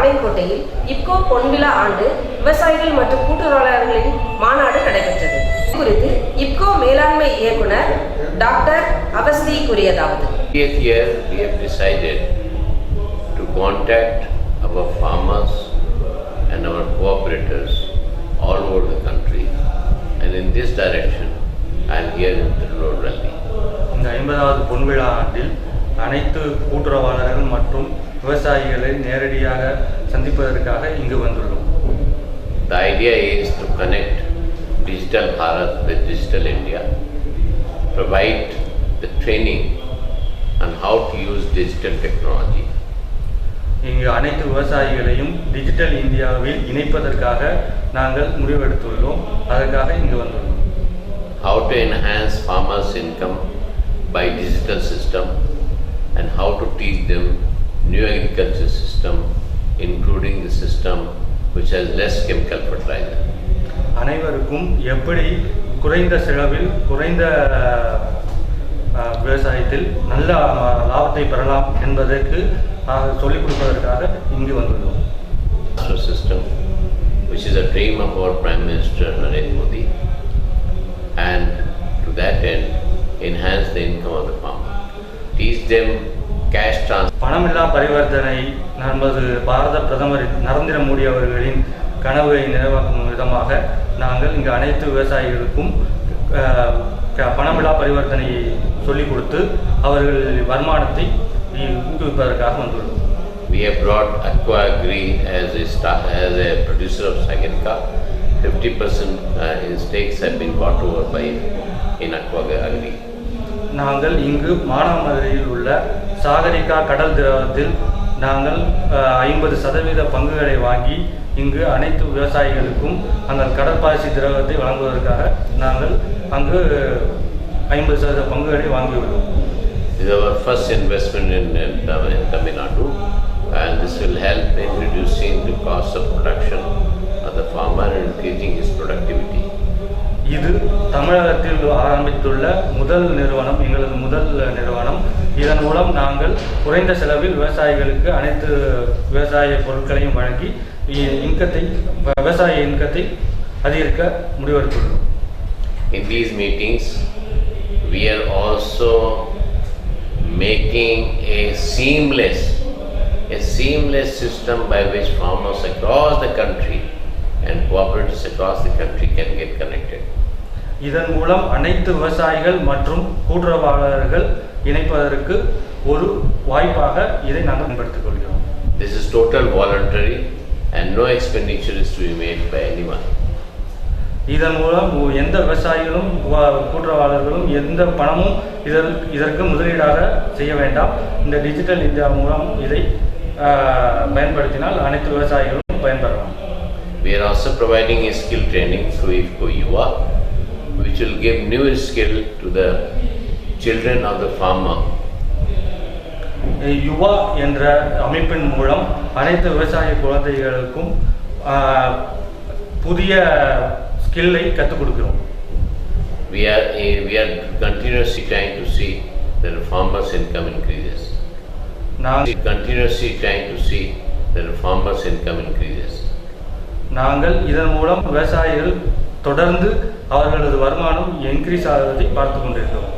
பாளையங்கோட்டையில் இப்கோ பொன்விழா ஆண்டு விவசாயிகள் மற்றும் கூட்டுறவாளர்களின் மாநாடு நடைபெற்றது. குறித்து இப்கோ மேலாண்மை இயக்குனர் டாக்டர் அவஸ்தி கூறியதாவது: This year we have decided to contact our farmers and our cooperators all over the country, and in this direction I am here in Tirunelveli. இந்த 50வது பொன்விழா ஆண்டில் அனைத்து கூட்டுறவாளர்கள் மற்றும் விவசாயிகளை நேரடியாக சந்திப்பதற்காக இங்கு வந்துள்ளோம். The idea is to connect Digital Bharat with Digital India, provide the training on how to use digital technology. இங்கு அனைத்து விவசாயிகளையும் டிஜிட்டல் இந்தியாவில் இணைப்பதற்காக நாங்கள் முடிவெடுத்துள்ளோம். அதற்காக இங்கு வந்துள்ளோம். How to enhance farmers' income by digital system and how to teach them new agriculture system, including the system which has less chemical fertilizer. அனைவருக்கும் எப்படி குறைந்த செலவில் குறைந்த விவசாயத்தில் நல்ல லாபத்தை பெறலாம் என்பதற்கு சொல்லிக் கொடுப்பதற்காக இங்கு வந்துள்ளோம். System, which is a dream of our Prime Minister Narendra Modi, and to that end enhance the income of the farmer. Teach them cash transfer. பணமில்லா பரிவர்த்தனை நமது பாரத பிரதமர் நரேந்திர மோடி அவர்களின் கனவை நிறைவேற்றும் விதமாக நாங்கள் இங்கு அனைத்து விவசாயிகளுக்கும் பணமில்லா பரிவர்த்தனையை சொல்லிக் கொடுத்து அவர்கள் வருமானத்தை ஊக்குவிப்பதற்காக வந்துள்ளோம். We have brought Aqua Agri as a producer of Sagarika. 50% in stakes have been bought over by in Aqua Agri. நாங்கள் இங்கு மானாமதுரையில் உள்ள சாகரிகா கடல் திரவத்தில் நாங்கள் 50% பங்குகளை வாங்கி இங்கு அனைத்து விவசாயிகளுக்கும் அந்த கடற்பாசி திரவத்தை வழங்குவதற்காக நாங்கள் அங்கு 50% பங்குகளை வாங்கியுள்ளோம். This is our first investment in Tamil Nadu, and this will help in reducing the cost of production of the farmer and increasing his productivity. இது தமிழகத்தில் ஆரம்பித்துள்ள எங்களது முதல் நிறுவனம். இதன் மூலம் நாங்கள் குறைந்த செலவில் விவசாயிகளுக்கு அனைத்து விவசாய பொருட்களையும் வழங்கி விவசாய இன்கத்தை அதிகரிக்க முடிவெடுத்துள்ளோம். In these meetings, we are also making a seamless system by which farmers across the country and cooperatives across the country can get connected. இதன் மூலம் அனைத்து விவசாயிகள் மற்றும் கூட்டுறவாளர்கள் இணைப்பதற்கு ஒரு வாய்ப்பாக இதை நாங்கள் பயன்படுத்திக் கொள்கிறோம். This is total voluntary and no expenditure is to be made by anyone. இதன் மூலம் எந்த விவசாயிகளும் கூட்டுறவாளர்களும் எந்த பணமும் இதற்கு முதலீடாக செய்ய வேண்டாம். இந்த டிஜிட்டல் இந்தியா மூலம் இதை பயன்படுத்தினால் அனைத்து விவசாயிகளும் பயன்பெறலாம். We are also providing a skill training through IFCO Yuva, which will give new skill to the children of the farmer. யுவா என்ற அமைப்பின் மூலம் அனைத்து விவசாய குழந்தைகளுக்கும் புதிய ஸ்கில்லை கற்றுக் கொடுக்கிறோம். We are continuously trying to see that the farmers' income increases. நாங்கள் இதன் மூலம் விவசாயிகள் தொடர்ந்து அவர்களது வருமானம் இன்க்ரீஸ் ஆகுவதை பார்த்து கொண்டிருக்கிறோம்.